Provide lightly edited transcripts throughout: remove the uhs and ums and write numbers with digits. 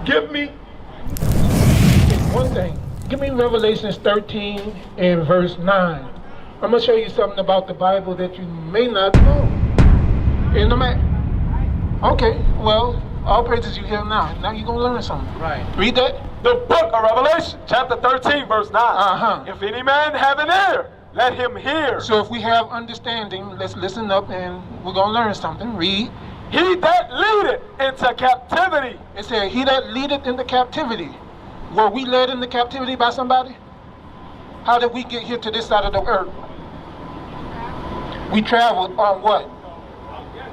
Give me one thing. Give me Revelations 13 and verse 9. I'm going to show you something about the Bible that you may not know. In the map. Okay, well, all praises you hear now. Now you're going to learn something. Right. Read that. The book of Revelation, chapter 13, verse 9. Uh-huh. If any man have an ear, let him hear. So if we have understanding, let's listen up and we're going to learn something. Read. He that leadeth into captivity. It said, he that leadeth into captivity. Were we led into captivity by somebody? How did we get here to this side of the earth? We traveled on what?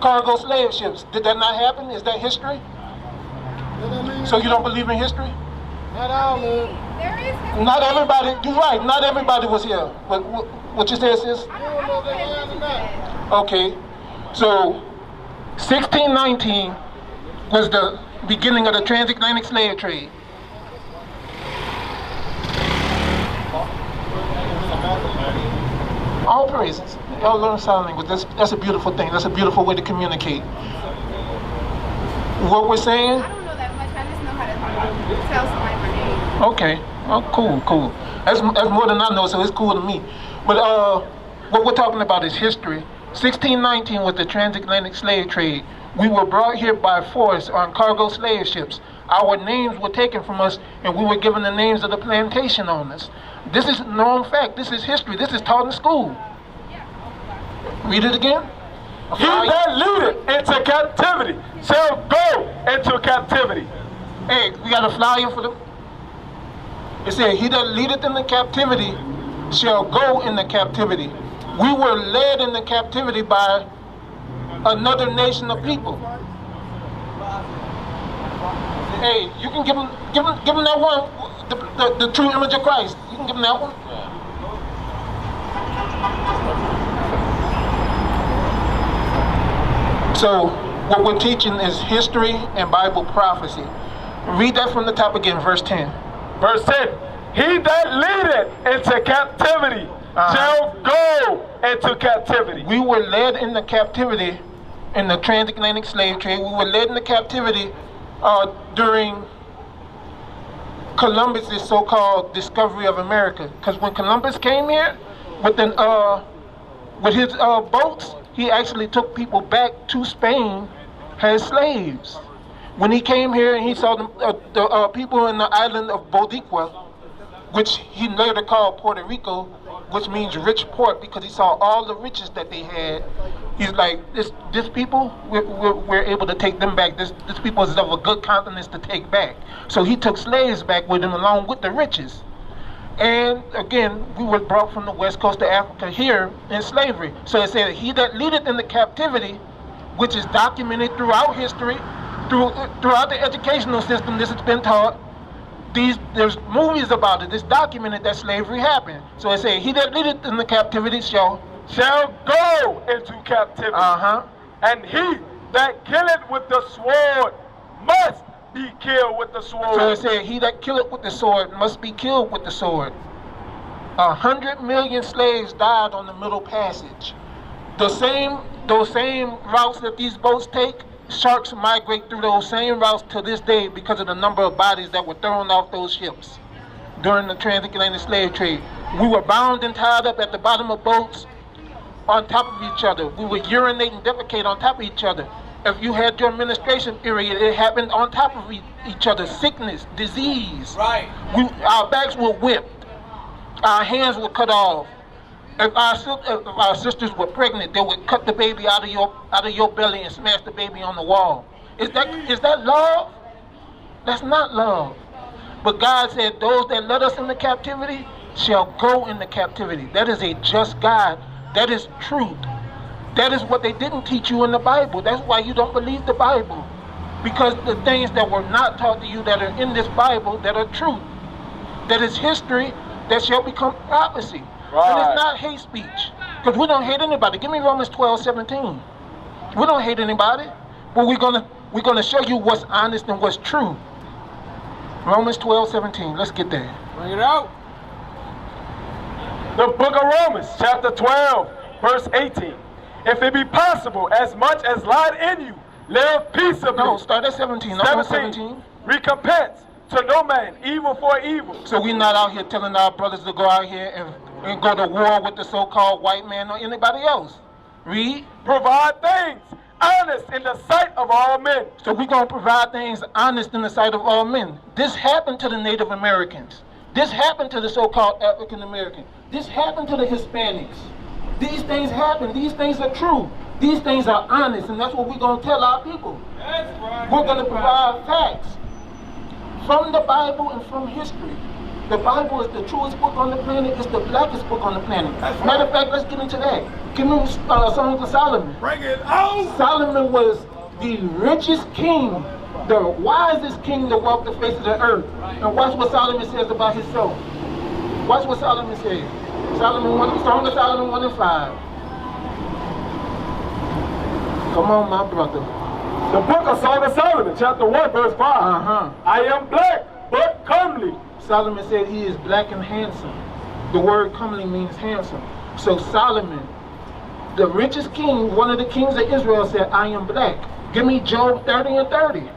Cargo slave ships. Did that not happen? Is that history? So you don't believe in history? Not all of it. There is history. Not everybody, you're right, not everybody was here. What you said, sis? I don't pay attention to that. Okay, so 1619 was the beginning of the transatlantic slave trade. All praises. Y'all learn sign language. That's a beautiful thing. That's a beautiful way to communicate. What we're saying? I don't know that much. I just know how to tell somebody my name. Okay. Oh, cool. That's more than I know, so it's cool to me. But what we're talking about is history. 1619 was the transatlantic slave trade. We were brought here by force on cargo slave ships. Our names were taken from us, and we were given the names of the plantation owners. This is known fact. This is history. This is taught in school. Read it again. He that leadeth into captivity shall go into captivity. Hey, we got a flyer for them. It said, he that leadeth into captivity shall go into captivity. We were led into captivity by another nation of people. Hey, you can give them that one, the true image of Christ. You can give them that one. So what we're teaching is history and Bible prophecy. Read that from the top again, verse 10. Verse 10. He that leadeth into captivity shall go into captivity. We were led into captivity in the transatlantic slave trade. We were led into captivity during Columbus' so-called discovery of America. Because when Columbus came here with his boats, he actually took people back to Spain as slaves. When he came here and he saw the people in the island of Boricua, which he later called Puerto Rico, which means rich port, because he saw all the riches that they had. He's like, this people, we're able to take them back. This people is of a good countenance to take back. So he took slaves back with him along with the riches. And again, we were brought from the west coast of Africa here in slavery. So it said, he that leadeth into captivity, which is documented throughout history, throughout the educational system, this has been taught. There's movies about it. It's documented that slavery happened. So it said, he that leadeth into captivity shall go into captivity. And he that killeth with the sword must be killed with the sword. So it said, he that killeth with the sword must be killed with the sword. 100 million slaves died on the Middle Passage. Those same routes that these boats take, sharks migrate through those same routes to this day because of the number of bodies that were thrown off those ships during the transatlantic slave trade. We were bound and tied up at the bottom of boats on top of each other. We would urinate and defecate on top of each other. If you had your menstruation period, it happened on top of each other. Sickness, disease. Right. Our backs were whipped. Our hands were cut off. If our sisters were pregnant, they would cut the baby out of your belly and smash the baby on the wall. Is that love? That's not love. But God said, those that led us into captivity shall go into captivity. That is a just God. That is truth. That is what they didn't teach you in the Bible. That's why you don't believe the Bible. Because the things that were not taught to you that are in this Bible that are truth, that is history, that shall become prophecy. Right. And it's not hate speech. Because we don't hate anybody. Give me Romans 12:17. We don't hate anybody. But we're gonna show you what's honest and what's true. Romans 12:17. Let's get there. Bring it out. The book of Romans, chapter 12, verse 18. If it be possible, as much as light in you, live peaceably. No, start at 17. 17. recompense to no man, evil for evil. So we're not out here telling our brothers to go out here and go to war with the so-called white man or anybody else. Read. Provide things honest in the sight of all men. So we're going to provide things honest in the sight of all men. This happened to the Native Americans. This happened to the so-called African Americans. This happened to the Hispanics. These things happen. These things are true. These things are honest, and that's what we're going to tell our people. That's right. We're going to provide facts from the Bible and from history. The Bible is the truest book on the planet. It's the blackest book on the planet. Matter of fact, let's get into that. Give me Songs of Solomon. Bring it out. Solomon was the richest king, the wisest king to walk the face of the earth. And watch what Solomon says about himself. Watch what Solomon says. Song of Solomon 1 and 5. Come on, my brother. The book of Song of Solomon, chapter 1, verse 5. I am black, but comely. Solomon said he is black and handsome. The word comely means handsome. So Solomon, the richest king, one of the kings of Israel, said, I am black. Give me Job 30 and 30.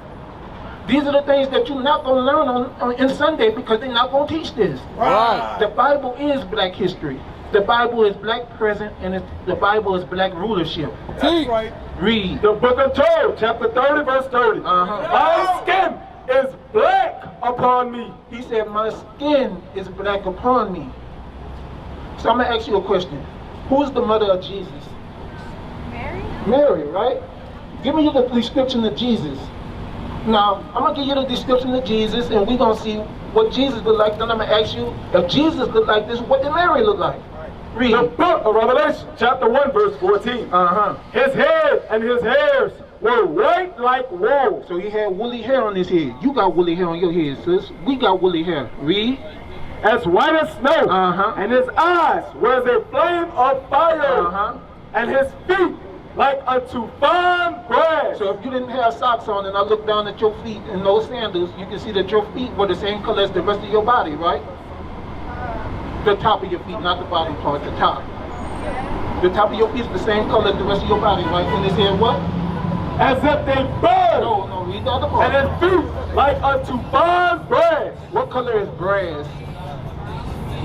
These are the things that you're not going to learn on Sunday because they're not going to teach this. Right. The Bible is black history. The Bible is black present, and the Bible is black rulership. That's right. Read. The book of Job, chapter 30, verse 30. My skin is black upon me. He said, my skin is black upon me. So I'm going to ask you a question. Who's the mother of Jesus? Mary? Mary, right? Give me the description of Jesus. Now, I'm going to give you the description of Jesus, and we're going to see what Jesus looked like. Then I'm going to ask you, if Jesus looked like this, what did Mary look like? Read. The book of Revelation, chapter 1, verse 14. His head and his hairs were white like wool. So he had woolly hair on his head. You got woolly hair on your head, sis. We got woolly hair. Read. As white as snow. And his eyes were as a flame of fire. And his feet like unto fine brass. So if you didn't have socks on and I look down at your feet in those sandals, you can see that your feet were the same color as the rest of your body, right? The top of your feet, not the bottom part, the top. The top of your feet is the same color as the rest of your body, right? And his hair what? As if they burned. No, read the other part. And his feet like unto fine brass. What color is brass?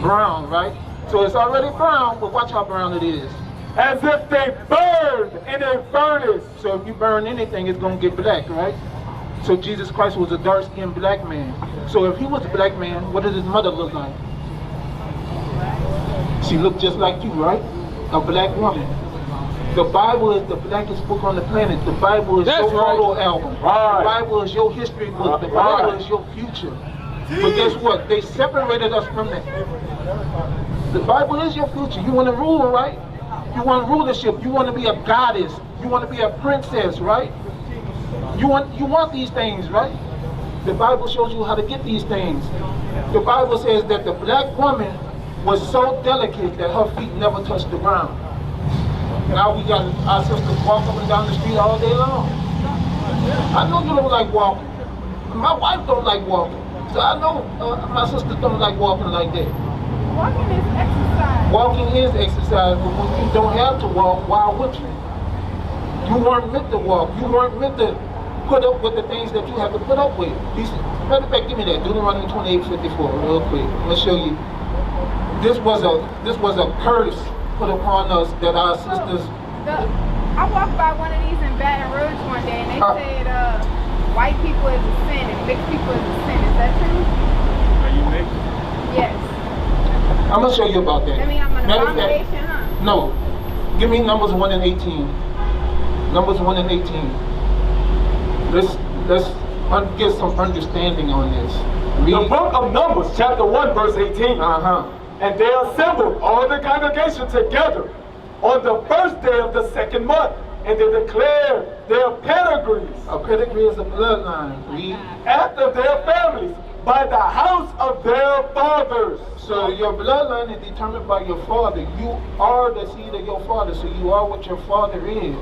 Brown, right? So it's already brown, but watch how brown it is. As if they burned in a furnace. So if you burn anything, it's going to get black, right? So Jesus Christ was a dark-skinned black man. So if he was a black man, what did his mother look like? She looked just like you, right? A black woman. The Bible is the blackest book on the planet. The Bible is your photo album. The Bible is your history book. The Bible is your future. But guess what? They separated us from that. The Bible is your future. You want to rule, right? You want rulership. You want to be a goddess. You want to be a princess, right? You want these things, right? The Bible shows you how to get these things. The Bible says that the black woman was so delicate that her feet never touched the ground. Now we got our sisters walk up and down the street all day long. I know you don't like walking. My wife don't like walking. So I know my sisters don't like walking like that. Walking is exercise. Walking is exercise, but when you don't have to walk, why would you? You weren't meant to walk. You weren't meant to put up with the things that you have to put up with. Matter of fact, give me that. Deuteronomy 28:54, real quick. I'm gonna show you. This was a curse put upon us that our sisters. I walked by one of these in Baton Rouge one day, and they said white people is a sin and mixed people is a sin. Is that true? Are you mixed? Yes. I'm gonna show you about that. I mean, I'm an abomination, huh? No. Give me Numbers 1 and 18. Numbers 1 and 18. Let's get some understanding on this. The book of Numbers, chapter 1, verse 18. And they assembled all the congregation together on the first day of the second month, and they declared their pedigrees. A pedigree is a bloodline. Read. After their families, by the house of their fathers. So your bloodline is determined by your father. You are the seed of your father, so you are what your father is.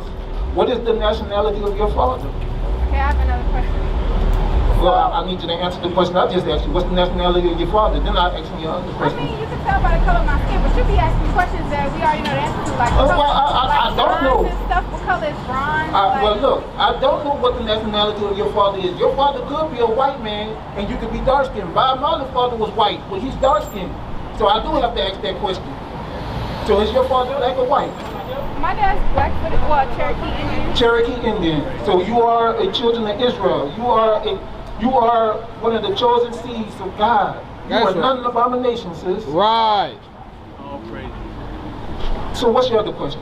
What is the nationality of your father? Okay, I have another question. Well, I need you to answer the question I just asked you. What's the nationality of your father? Then I ask you your other I question. mean, you can tell by the color of my skin, but you be asking questions that we already know the answer to. Like, Well, like I don't know. And stuff. What color is bronze? Well, look, I don't know what the nationality of your father is. Your father could be a white man, and you could be dark-skinned. Bob Marley's father was white, but he's dark-skinned. So I do have to ask that question. So is your father black or white? My dad's black-footed, well, Cherokee Indian. Cherokee Indian. So you are a children of Israel. You are one of the chosen seeds of God. You That's are right. not an abomination, sis. Right. So what's your other question?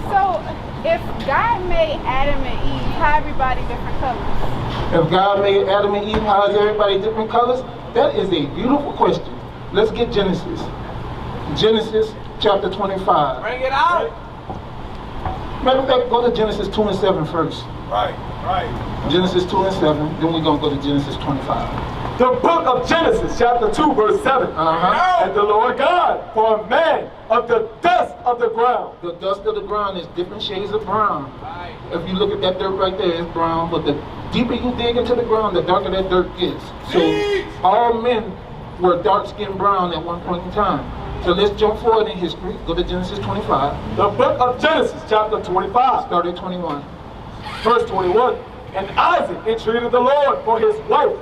So if God made Adam and Eve, how everybody different colors? If God made Adam and Eve, how is everybody different colors? That is a beautiful question. Let's get Genesis. Genesis chapter 25. Bring it out. Matter of fact, go to Genesis 2 and 7 first. Right. Genesis 2 and 7, then we're going to go to Genesis 25. The book of Genesis, chapter 2, verse 7. And the Lord God formed man of the dust of the ground. The dust of the ground is different shades of brown. If you look at that dirt right there, it's brown, but the deeper you dig into the ground, the darker that dirt gets. So all men were dark-skinned brown at one point in time. So let's jump forward in history. Go to Genesis 25. The book of Genesis, chapter 25. Start at 21. Verse 21. And Isaac entreated the Lord for his wife,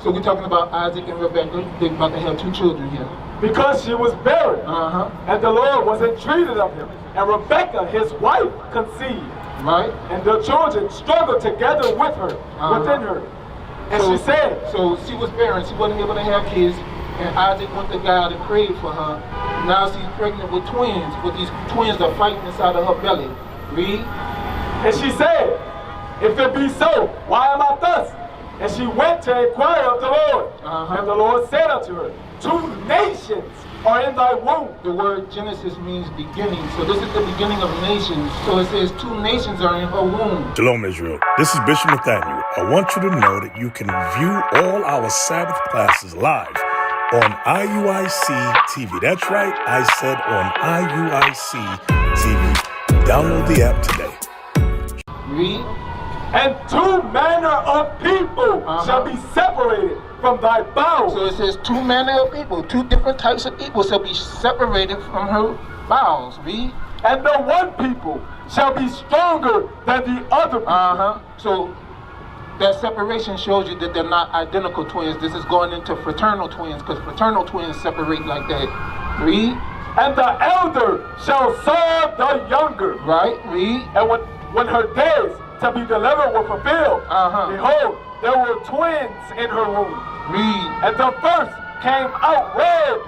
So we're talking about Isaac and Rebekah. They're about to have 2 children here. because she was barren. Uh-huh. And the Lord was entreated of him. And Rebekah, his wife, conceived. Right? And the children struggled together with her, within her. And she said, So she was barren. She wasn't able to have kids. And Isaac went to God and prayed for her. Now she's pregnant with twins, but these twins are fighting inside of her belly. Read. and she said, if it be so, why am I thus? And she went to inquire of the Lord. And the Lord said unto her, 2 nations are in thy womb. The word Genesis means beginning. So this is the beginning of nations. So it says 2 nations are in her womb. Shalom, Israel. This is Bishop Nathaniel. I want you to know that you can view all our Sabbath classes live on IUIC TV. That's right, I said on IUIC TV. Download the app today. Read. And 2 manner of people shall be separated from thy bowels. So it says 2 manner of people, 2 different types of people shall be separated from her bowels. Read. And the one people shall be stronger than the other people. So that separation shows you that they're not identical twins. This is going into fraternal twins, because fraternal twins separate like that. Read. And the elder shall serve the younger. Right. Read. And when her days to be delivered were fulfilled, behold, there were twins in her womb. Read. And the first came out red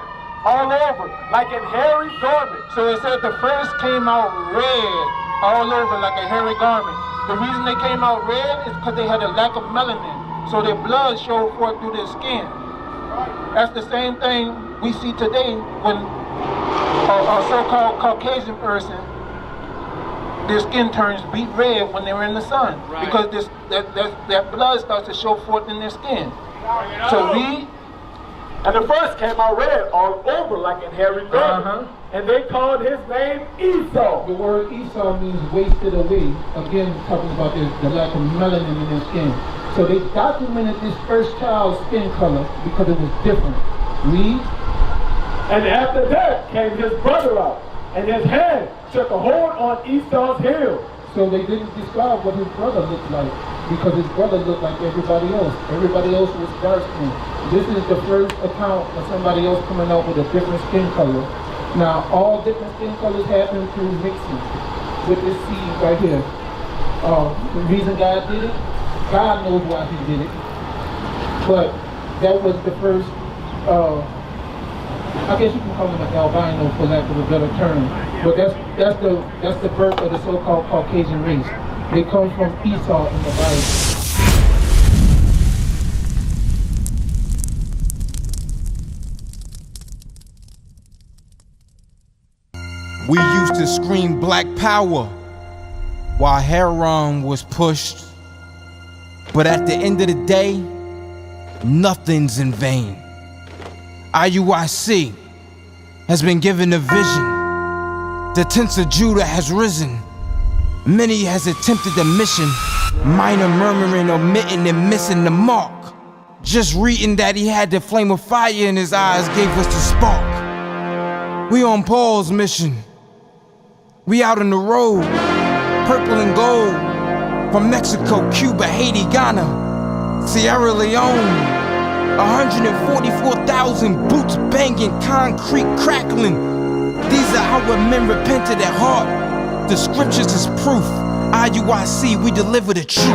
all over, like a hairy garment. So it said the first came out red all over like a hairy garment. The reason they came out red is because they had a lack of melanin. So their blood showed forth through their skin. That's the same thing we see today when a so-called Caucasian person, their skin turns beet red when they're in the sun. Because that blood starts to show forth in their skin. So read. And the first came out red all over like a hairy garment. And they called his name Esau. The word Esau means wasted away. Again, talking about the lack of melanin in their skin. So they documented this first child's skin color because it was different. Read. And after that came his brother out, and his hand took a hold on Esau's heel. So they didn't describe what his brother looked like, because his brother looked like everybody else. Everybody else was dark skinned. This is the first account of somebody else coming out with a different skin color. Now, all different skin colors happen through mixing with this seed right here. The reason God did it, God knows why he did it. But that was the first, I guess you can call him an albino for lack of a better term. But that's the birth of the so-called Caucasian race. They come from Esau in the Bible. We used to scream black power while heroin was pushed. But at the end of the day, nothing's in vain. IUIC has been given a vision. The tents of Judah has risen. Many has attempted the mission, Minor murmuring, omitting, and missing the mark. Just reading that he had the flame of fire in his eyes gave us the spark. We on Paul's mission. We out on the road, purple and gold. From Mexico, Cuba, Haiti, Ghana, Sierra Leone. 144,000 boots banging, concrete crackling. These are our men repented at heart. The scriptures is proof. IUIC, we deliver the truth.